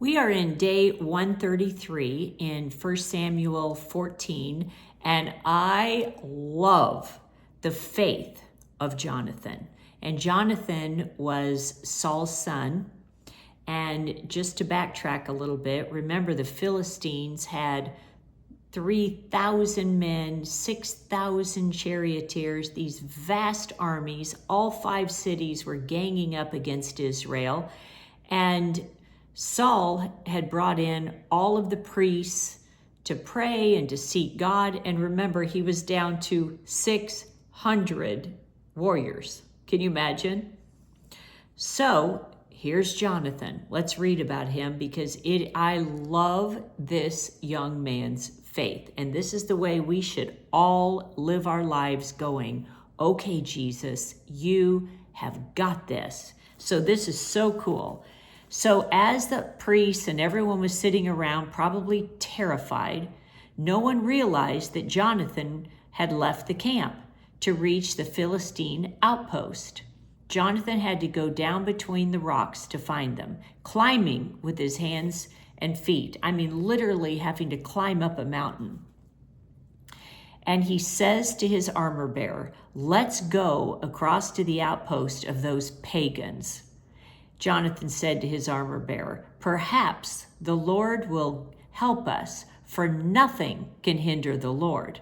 We are in day 133 in 1 Samuel 14, and I love the faith of Jonathan. And Jonathan was Saul's son. And just to backtrack a little bit, remember the Philistines had 3,000 men, 6,000 charioteers, these vast armies. All 5 cities were ganging up against Israel. And Saul had brought in all of the priests to pray and to seek God. And remember, he was down to 600 warriors. Can you imagine? So here's Jonathan. Let's read about him because I love this young man's faith. And this is the way we should all live our lives going, okay, Jesus, you have got this. So this is so cool. So as the priests and everyone was sitting around, probably terrified, no one realized that Jonathan had left the camp to reach the Philistine outpost. Jonathan had to go down between the rocks to find them, climbing with his hands and feet. I mean, literally having to climb up a mountain. And he says to his armor bearer, "Let's go across to the outpost of those pagans." Jonathan said to his armor bearer, "Perhaps the Lord will help us, for nothing can hinder the Lord.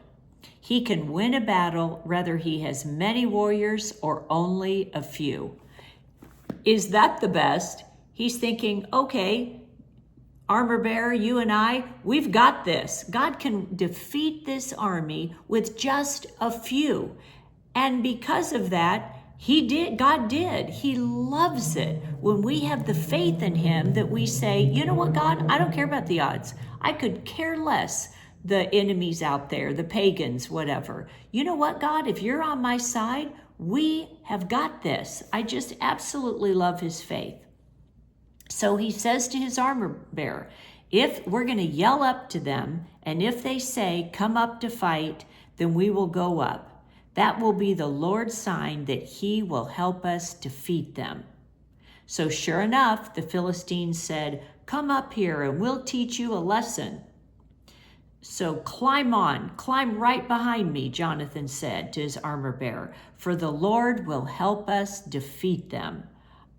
He can win a battle, whether he has many warriors or only a few." Is that the best? He's thinking, okay, armor bearer, you and I, we've got this. God can defeat this army with just a few. And because of that, God did. He loves it when we have the faith in him that we say, you know what, God, I don't care about the odds. I could care less the enemies out there, the pagans, whatever. You know what, God, if you're on my side, we have got this. I just absolutely love his faith. So he says to his armor bearer, if we're going to yell up to them, and if they say, come up to fight, then we will go up. That will be the Lord's sign that he will help us defeat them. So sure enough, the Philistines said, come up here and we'll teach you a lesson. So climb right behind me, Jonathan said to his armor bearer, for the Lord will help us defeat them.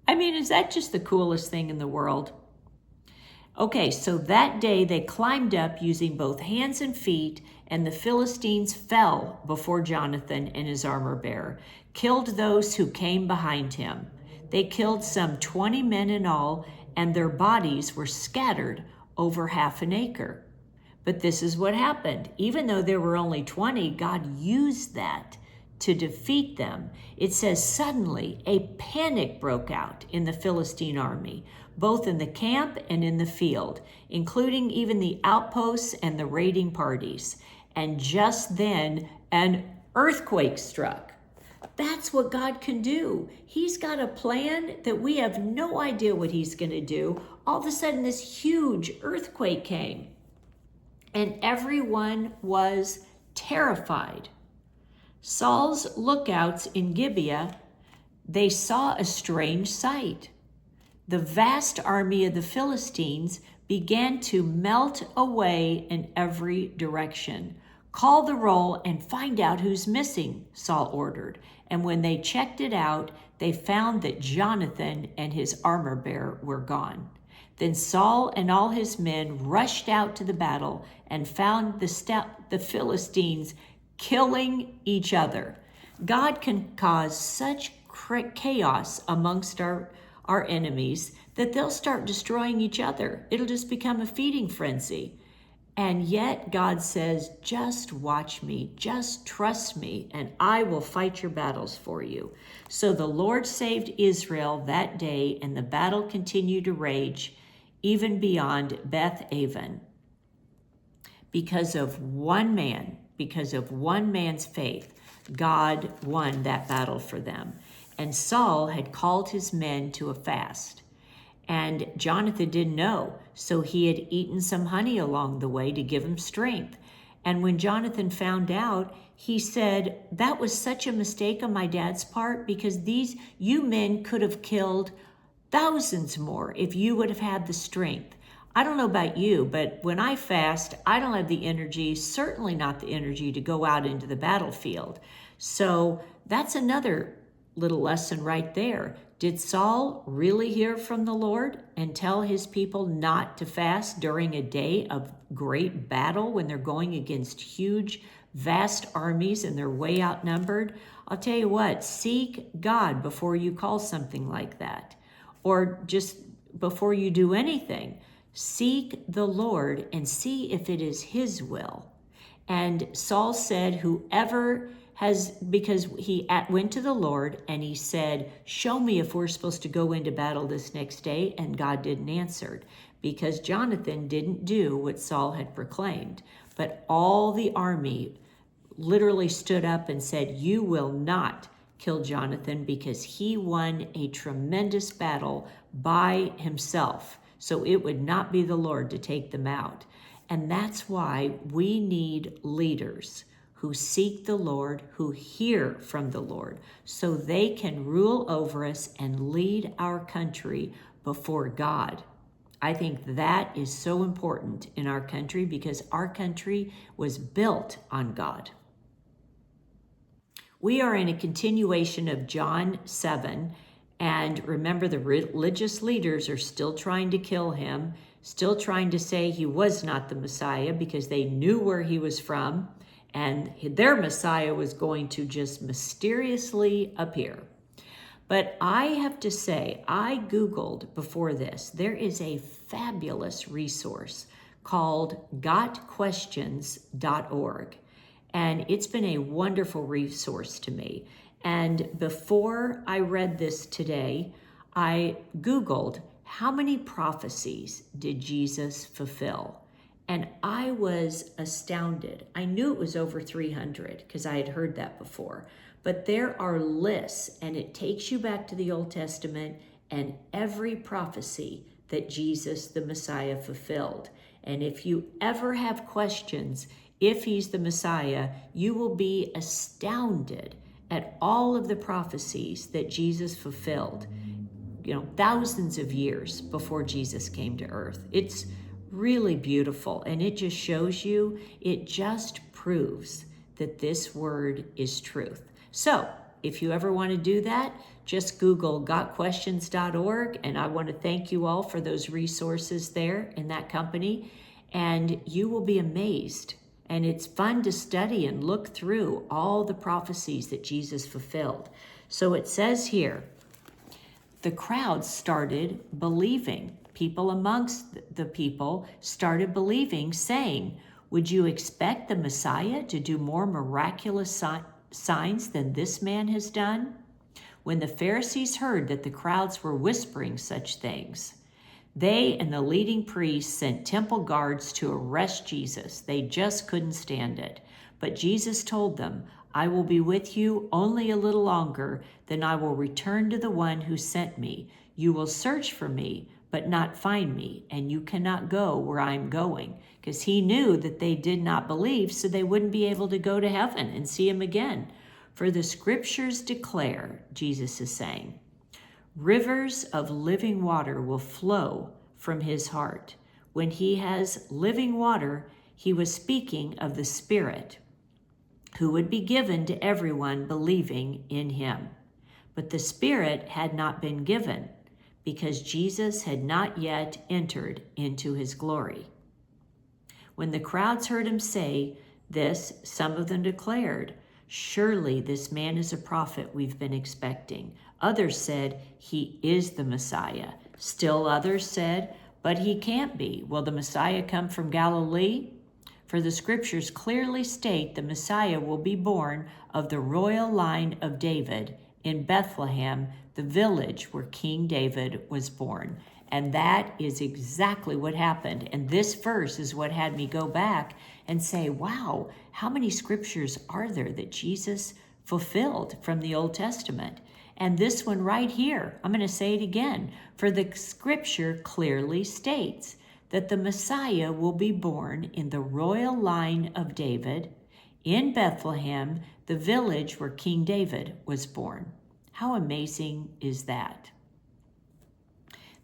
I mean, is that just the coolest thing in the world? Okay, so that day they climbed up using both hands and feet, and the Philistines fell before Jonathan and his armor bearer, killed those who came behind him. They killed some 20 men in all, and their bodies were scattered over half an acre. But this is what happened. Even though there were only 20, God used that to defeat them. It says suddenly a panic broke out in the Philistine army, both in the camp and in the field, including even the outposts and the raiding parties. And just then, an earthquake struck. That's what God can do. He's got a plan that we have no idea what he's going to do. All of a sudden, this huge earthquake came, and everyone was terrified. Saul's lookouts in Gibeah, they saw a strange sight. The vast army of the Philistines began to melt away in every direction. Call the roll and find out who's missing, Saul ordered. And when they checked it out, they found that Jonathan and his armor bearer were gone. Then Saul and all his men rushed out to the battle and found the Philistines killing each other. God can cause such chaos amongst our enemies that they'll start destroying each other. It'll just become a feeding frenzy. And yet God says, just watch me, just trust me, and I will fight your battles for you. So the Lord saved Israel that day, and the battle continued to rage even beyond Beth Aven. Because of one man's faith, God won that battle for them. And Saul had called his men to a fast. And Jonathan didn't know, so he had eaten some honey along the way to give him strength. And when Jonathan found out, he said, that was such a mistake on my dad's part, because you men could have killed thousands more if you would have had the strength. I don't know about you, but when I fast, I don't have the energy, certainly not the energy to go out into the battlefield. So that's another little lesson right there. Did Saul really hear from the Lord and tell his people not to fast during a day of great battle when they're going against huge, vast armies and they're way outnumbered? I'll tell you what, seek God before you call something like that, or just before you do anything. Seek the Lord and see if it is his will. And Saul said, whoever has, because he went to the Lord and he said, show me if we're supposed to go into battle this next day. And God didn't answer because Jonathan didn't do what Saul had proclaimed. But all the army literally stood up and said, you will not kill Jonathan because he won a tremendous battle by himself. So it would not be the Lord to take them out. And that's why we need leaders who seek the Lord, who hear from the Lord, so they can rule over us and lead our country before God. I think that is so important in our country because our country was built on God. We are in a continuation of John 7, and remember, the religious leaders are still trying to kill him, still trying to say he was not the Messiah because they knew where he was from, and their Messiah was going to just mysteriously appear. But I have to say, I Googled before this, there is a fabulous resource called gotquestions.org. And it's been a wonderful resource to me. And before I read this today, I Googled how many prophecies did Jesus fulfill? And I was astounded. I knew it was over 300 because I had heard that before. But there are lists, and it takes you back to the Old Testament and every prophecy that Jesus, the Messiah, fulfilled. And if you ever have questions, if he's the Messiah, you will be astounded at all of the prophecies that Jesus fulfilled, thousands of years before Jesus came to earth. It's really beautiful, and it just shows you, it just proves that this word is truth. So if you ever want to do that, just Google gotquestions.org, and I want to thank you all for those resources there in that company, and you will be amazed. And it's fun to study and look through all the prophecies that Jesus fulfilled. So it says here, the crowd started believing. People amongst the people started believing, saying, would you expect the Messiah to do more miraculous signs than this man has done? When the Pharisees heard that the crowds were whispering such things, they and the leading priests sent temple guards to arrest Jesus. They just couldn't stand it. But Jesus told them, I will be with you only a little longer, then I will return to the one who sent me. You will search for me, but not find me, and you cannot go where I am going. Because he knew that they did not believe, so they wouldn't be able to go to heaven and see him again. For the scriptures declare, Jesus is saying, rivers of living water will flow from his heart. When he has living water, he was speaking of the Spirit, who would be given to everyone believing in him. But the Spirit had not been given, because Jesus had not yet entered into his glory. When the crowds heard him say this, some of them declared, surely this man is a prophet we've been expecting. Others said, he is the Messiah. Still others said, but he can't be. Will the Messiah come from Galilee? For the scriptures clearly state the Messiah will be born of the royal line of David in Bethlehem, the village where King David was born. And that is exactly what happened. And this verse is what had me go back and say, wow, how many scriptures are there that Jesus fulfilled from the Old Testament? And this one right here, I'm going to say it again. For the scripture clearly states that the Messiah will be born in the royal line of David in Bethlehem, the village where King David was born. How amazing is that?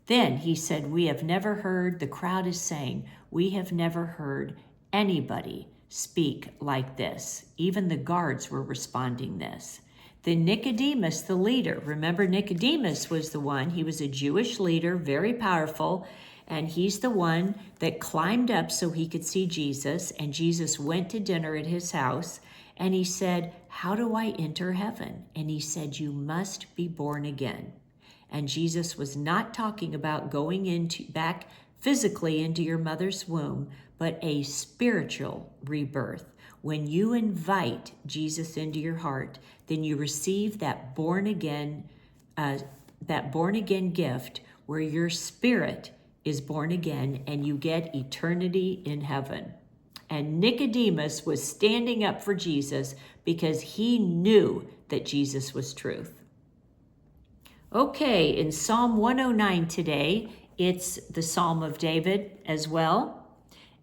Then he said, we have never heard, the crowd is saying, we have never heard anybody speak like this. Even the guards were responding this. Then Nicodemus, the leader, remember Nicodemus was the one, he was a Jewish leader, very powerful, and he's the one that climbed up so he could see Jesus, and Jesus went to dinner at his house, and he said, how do I enter heaven? And he said, you must be born again. And Jesus was not talking about going back physically into your mother's womb, but a spiritual rebirth. When you invite Jesus into your heart, then you receive that born again gift where your spirit is born again and you get eternity in heaven. And Nicodemus was standing up for Jesus because he knew that Jesus was truth. Okay, in Psalm 109 today, it's the Psalm of David as well.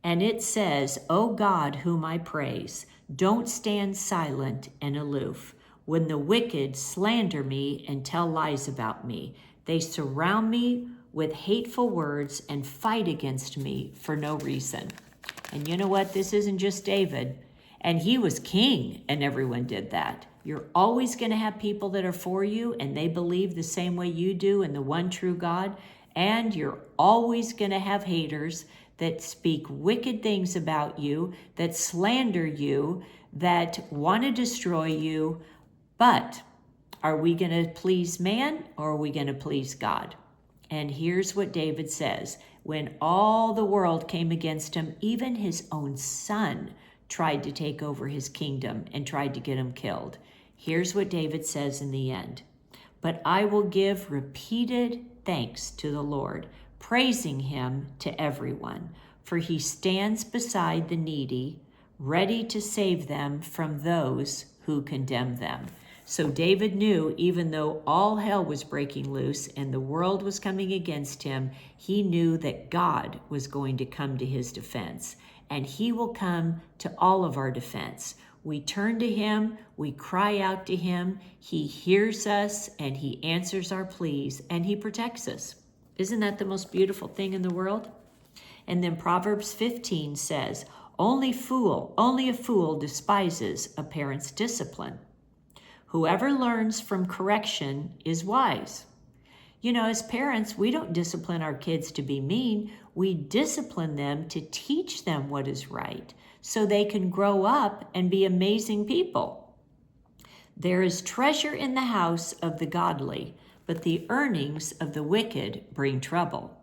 And it says, O God, whom I praise, don't stand silent and aloof. When the wicked slander me and tell lies about me, they surround me with hateful words and fight against me for no reason. And you know what? This isn't just David. And he was king, and everyone did that. You're always going to have people that are for you, and they believe the same way you do in the one true God. And you're always going to have haters that speak wicked things about you, that slander you, that want to destroy you. But are we going to please man, or are we going to please God? And here's what David says. When all the world came against him, even his own son tried to take over his kingdom and tried to get him killed. Here's what David says in the end. But I will give repeated thanks to the Lord, praising him to everyone, for he stands beside the needy, ready to save them from those who condemn them. So David knew, even though all hell was breaking loose and the world was coming against him, he knew that God was going to come to his defense. And he will come to all of our defense. We turn to him, we cry out to him, he hears us, and he answers our pleas, and he protects us. Isn't that the most beautiful thing in the world? And then Proverbs 15 says, only a fool despises a parent's discipline. Whoever learns from correction is wise. You know, as parents, we don't discipline our kids to be mean. We discipline them to teach them what is right so they can grow up and be amazing people. There is treasure in the house of the godly, but the earnings of the wicked bring trouble.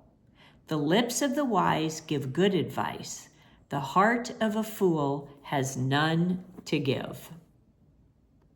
The lips of the wise give good advice. The heart of a fool has none to give.